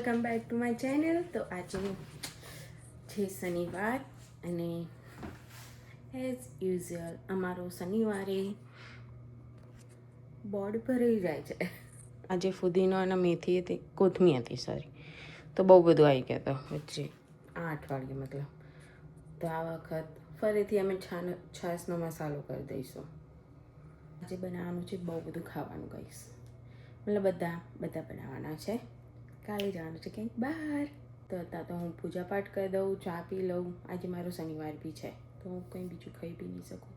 Welcome back to my channel. તો આજે છે શનિવાર અને એઝ યુઝ્યુઅલ અમારો શનિવારે બોર્ડ ભરાઈ જાય છે. આજે ફુદીનો અને મેથી હતી, કોથમી હતી સોરી, તો બહુ બધું આવી ગયા હતા વચ્ચે આ અઠવાડિયે મતલબ. તો આ વખત ફરીથી અમે છાશનો મસાલો કરી દઈશું. આજે બનાવવાનું છે બહુ બધું ખાવાનું કહીશ, મતલબ બધા બનાવવાના છે. કાલે જવાનું છે ક્યાંક બહાર, તો અત્યારે તો હું પૂજા પાઠ કરી દઉં, ચા પી લઉં. આજે મારો શનિવાર બી છે તો હું કંઈ બીજું ખાઈ બી નહીં શકું.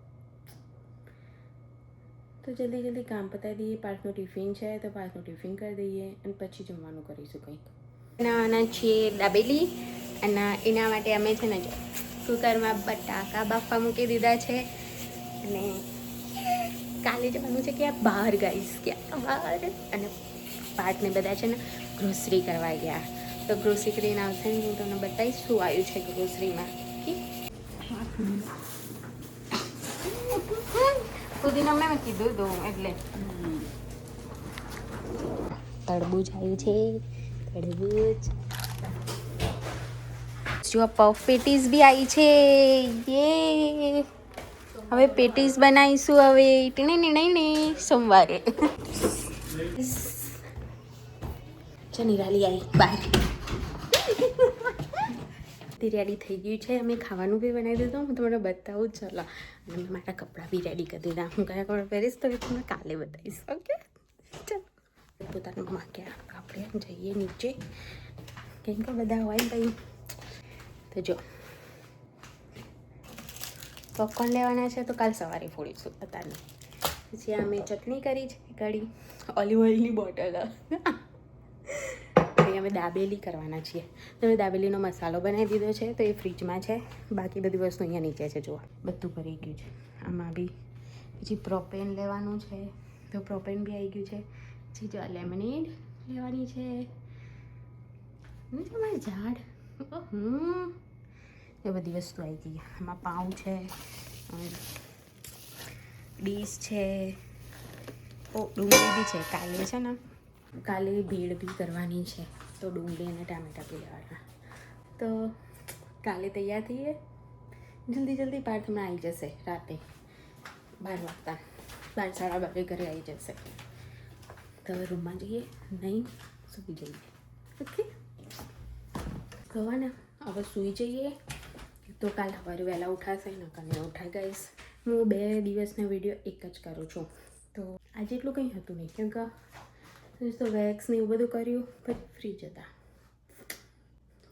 તો જલ્દી કામ પતાવી દઈએ. પાર્થનું ટિફિન છે તો પાર્થનું ટિફિન કરી દઈએ અને પછી જમવાનું કરીશું કંઈક. બનાવવાના છીએ દાબેલી અને એના માટે અમે છે ને કુકરમાં બટાકા બાફવા મૂકી દીધા છે. અને કાલે જવાનું છે ક્યાં બહાર ગાઈશ, ક્યાં બહાર. અને પાર્થને બધા છે ને ગ્રોસરી કરવા ગયા, તો ગ્રોસરી કરીને આવશે ને હું તમને બતાવીશ શું આવ્યું છે ગ્રોસરીમાં. પુદીનો મેં કીધું હતું એટલે તરબૂચ આવ્યું છે, તરબૂચ. જો પફ પેટીસ બી આવી છે. યે હવે પેટીસ બનાવીશું હવે સોમવારે. નિરાલી આવી બહાર. રેડી થઈ ગયું છે, અમે ખાવાનું બી બનાવી દીધું. હું તમને બતાવું ચાલો. અને મેં મારા કપડાં બી રેડી કરી દીધા. હું કયા કપડાં પહેરીશ તો એ તમને કાલે બતાવીશ. ઓકે ચાલો પોતાનું માગે આપણે જઈએ નીચે, કેમ કે બધા હોય ને કંઈ. તો જો પોપકોર્ન લેવાના છે તો કાલ સવારે ફોડીશું અત્યારે. પછી અમે ચટણી કરી છે કઢી, ઓલિવ ઓઇલની બોટલ. અમે દાબેલી કરવાના છીએ તો મેં દાબેલીનો મસાલો બનાવી દીધો છે તો એ ફ્રીજમાં છે. બાકી બધી વસ્તુ અહીંયા નીચે છે. જુઓ બધું ભરી ગયું છે આમાં બી. પછી પ્રોપેન લેવાનું છે તો પ્રોપેન બી આવી ગયું છે. પછી જો લેમનેડ લેવાની છે. તમારે ઝાડ એ બધી વસ્તુ આવી ગઈ. આમાં પાઉં છે, ડીશ છે, ડુંગળી બી છે. કાલે ભેળ બી કરવાની છે તો ડુંગળી અને ટામેટા બી લેવાના. તો કાલે તૈયાર થઈએ જલ્દી. પાર્થ હમણાં આવી જશે રાતે 12 વાગતા, 12:30 ઘરે આવી જશે. તો હવે રૂમમાં જઈએ, નહીં સૂઈ જઈએ. ઓકે કહેવાના હવે સૂઈ જઈએ તો કાલ સવારે વહેલા ઉઠાશે ને કાલે ઉઠાઈ ગઈશ. હું 2 દિવસના વિડીયો એક જ કરું છું તો આજે એટલું કંઈ હતું નહીં, કેમ કે તો વેક્સ ને એવું બધું કર્યું પછી ફ્રી જતા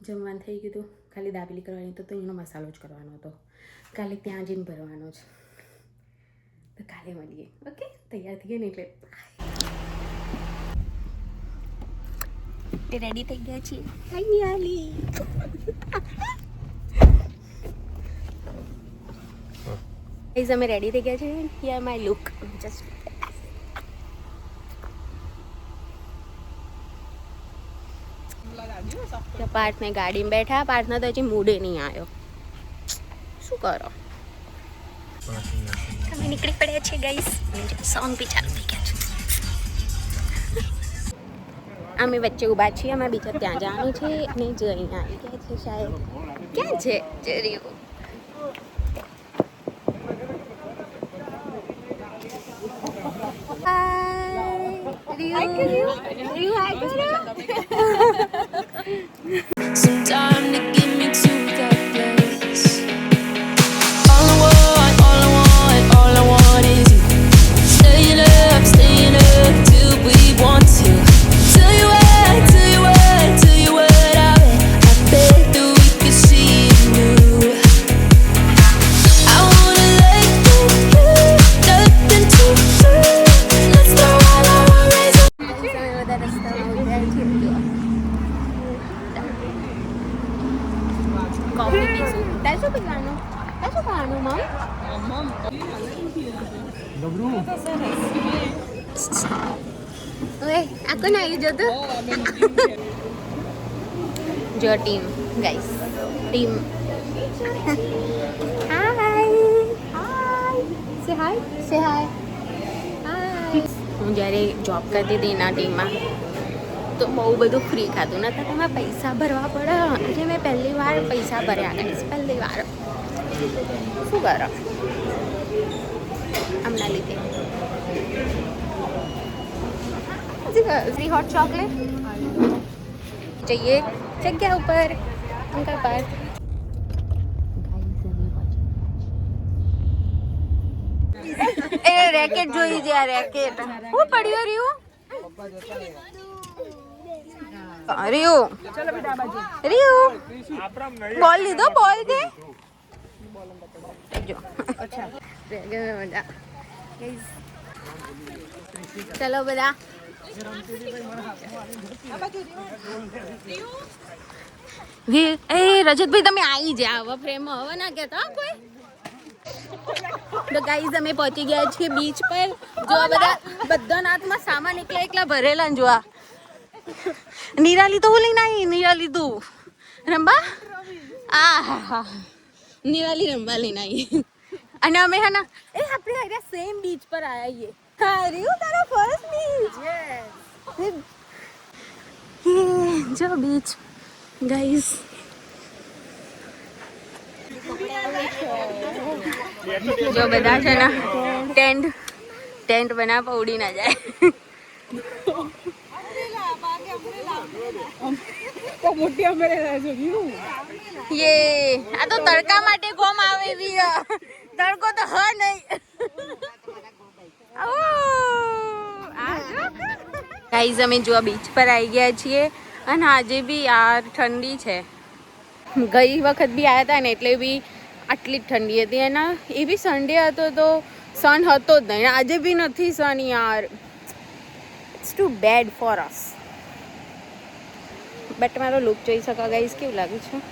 જમવાનું થઈ ગયું હતું. ખાલી દાબેલી કરવાની તો એનો મસાલો જ કરવાનો હતો. કાલે ત્યાં જઈને ભરવાનો છે તો કાલે મળીએ. ઓકે તૈયાર થઈએ ને એટલે રેડી થઈ ગયા છીએ. અમે રેડી થઈ ગયા છીએ. Here my look just. Parth ને ગાડીમાં બેઠા. પાર્થના તો હજી મૂડે નહીં આવ્યો. શું કરો તમે? નીકળી પડ્યા છે ગાઈસ. સોંગ બી ચાલુ થઈ ગયા છે. અમે વચ્ચે ઊભા છીએ. અમે બીજા ત્યાં જવાનું છે અને જો અહીંયા આવી ગયા છે શાયદ. ક્યાં છે જરીઓ? Some time to get me to that place. All I want is you. Staying up till we want to. Tell you what, I bet that we could see it new. I wanna let you do nothing to do. Let's throw all our worries away. Coffee પીશું. તારે શું પીવાનું? તારે શું ખાવાનું મમ? ઓય આ કોણ આવી જતો? જો ટીમ ગાઈસ, ટીમ. હાય સે હાય. હું જ્યારે જોબ કરતી હતી એના ટીમમાં તો બહુ બધું ફ્રી ખાધું નતા તેમાં પૈસા ભરવા પડે એટલે મેં પહેલી વાર પૈસા ભર્યા ગાઈસ પહેલી વાર શું કરો આમના લીધે હોટ ચોકલેટ જઈએ જગ્યા ઉપર અંકલ પર એ રેકેટ જોઈ છે આ રેકેટ હું પડ્યો રહ્યું રીયુ રીયુ બોલ લીધો બોલ દે જો અચ્છા ચલો બધા એ રજતભાઈ તમે આવી જાઓ હવે ફ્રેમ હવે ના કહેતા કોઈ તો ગાઈઝ અમે પહોંચી ગયા છીએ બીચ પર જો બધા હાથમાં સામાન એકલા ભરેલા ને જોવા નિરાલી તો હું લઈને આવી નિરાલી તું રંબા આ નિરાલી રંબા લઈને આવી અને અમે હે ને એ આપણે અરે સેમ બીચ પર આવીએ હા રીયું તારા ફર્સ્ટ બીચ જો બીચ ગાઈઝ જો બધા છે ને ટેન્ટ બનાવવા ઉડી ના જાય યે આ તો તડકા માટે કોમ આવે તડકો તો હ નહીં ગાઈઝ અમે જો બીચ પર આવી ગયા છીએ અને આજે બી યાર ઠંડી છે ગઈ વખત બી આવ્યા હતા ને એટલે બી આટલી જ ઠંડી હતી એના એ બી સન્ડે હતો તો સન હતો જ નહીં આજે બી નથી સન યાર it's too bad for us but મારો લુક જોઈ શકો ગાઈઝ કેવું લાગે છે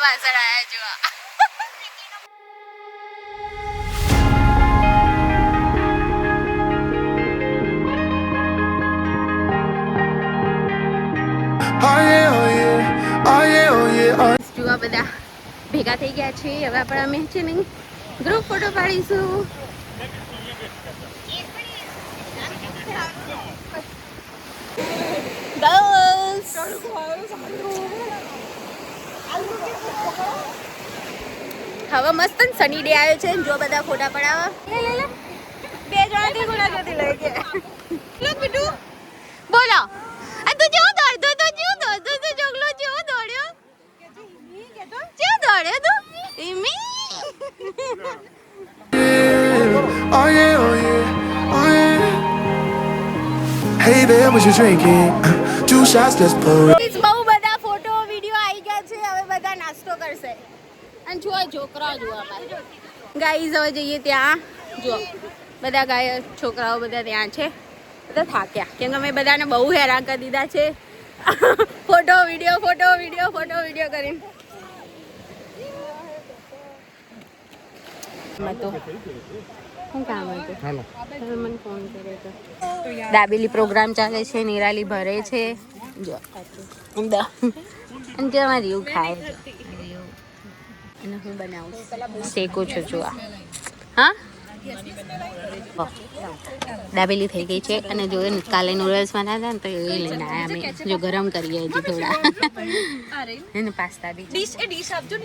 વાસણ આયા જોવા જોવા બધા ભેગા થઈ ગયા છે હવે આપણે અમે છે ને ગ્રુપ ફોટો પાડીશું ગર્લ્સ હવે મસ્ત સની ડે આવ્યો છે જો બધા ફોટા પડાવવા લે બે જણાથી ગુના જતી લઈ ગયા લોક બીટુ બોલો આ તું જેવો દોડતો તો જેવો દોડતો તો જોગલો જેવો દોડ્યો જેવો દોડ્યો તું ઈમી Oh yeah, oh yeah, oh yeah. Hey there, what you drinking? 2 shots, let's pour it. બહુ બધા ફોટો વિડિયો આવી ગયા છે હવે બધા નાસ્તો કરશે અને જો છોકરાઓ જોવા ગાઈઝ હવે જઈએ ત્યાં જો બધા છોકરાઓ બધા ત્યાં છે બધા થાક્યા કેમ કે અમે બધાને બહુ હેરાન કરી દીધા છે ફોટો વિડીયો કરીને શું કામ હતું મને ફોન કર્યો હતો દાબેલી પ્રોગ્રામ ચાલે છે નિરાલી ભરે છે જો અને જેમાં રીયું ખાય અને હું બનાવું શેકું છું જો હા દાબેલી થઈ ગઈ છે અને જો કાલે નૂડલ્સ બનાવ્યા ને તો એ લઈને આવ્યા અમે જો ગરમ કરીએ હજી થોડા એને પાસ્તા બી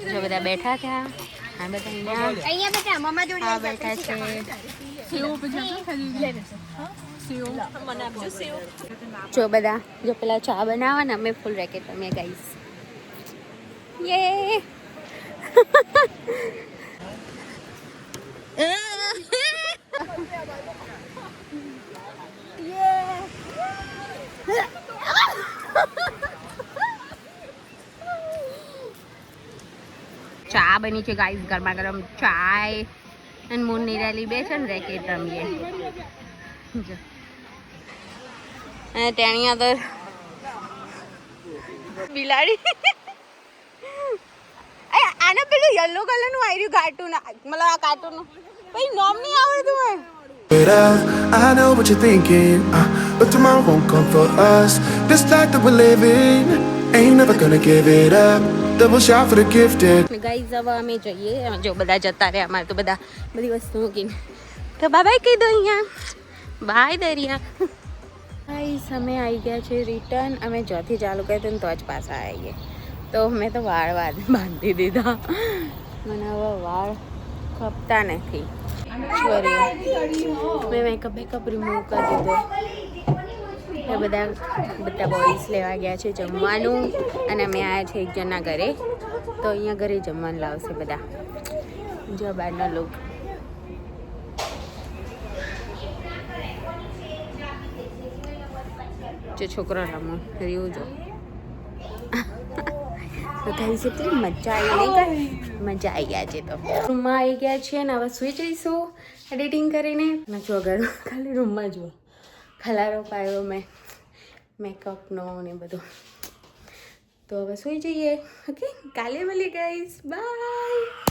જો બધા બેઠા ત્યાં હા બધા અહીંયા બેઠા છે જો બધા જો પેલા ચા બનાવવા ને અમે ફૂલ રેકેટ અમે ગાઈસ યે ચા બની છે ગાઈસ ગરમા ગરમ ચાય અને મૂન નિરાલી બે છે ને રેકેટ રમીએ અને તેણીયા તો બિલાડી આને પેલું યલો કલરનું આવ્યું કાર્ટૂન મતલબ આ કાર્ટૂનનું ભાઈ નોમ નહીં આવડતું હોય it up. I know what you're thinking, but tomorrow won't come for us. This life that we're living ain't never gonna give it up. Double shot for the gifted. Guys હવે અમે જઈએ જો બધા જતા રહ્યા અમારે તો બધા બધી વસ્તુ મૂકીને તો બાય કહી દો અહીંયા બાય દરિયા ગાઈઝ અમે આવી ગયા છે રિટર્ન અમે ચોથી ચાલુ કરી હતી ને તો જ પાછા આવીએ તો મેં તો વાળ બાંધી દીધા મને હવે વાળ ખપતા નથી મેં મેકઅપ રિમૂવ કરી દીધો એ બધા બોಯ್સ લેવા ગયા છે જમવાનું અને અમે આવ્યા છે એક જણના ઘરે તો અહીંયા ઘરે જમવાનું લાવશે બધા જો બહારના લોકો જો છોકરો રમો રહ્યું જો તો કહી છે કે મજા આવી નહીં મજા આવી આજે તો રૂમમાં આવી ગયા છીએ ને હવે સુઈ જઈશું એડિટિંગ કરીને જો ઘર ખાલી રૂમમાં જુઓ ખલારો પાયો મેં મેકઅપનો ને બધું તો હવે સુઈ જઈએ ઓકે કાલે મળી ગઈશ બાય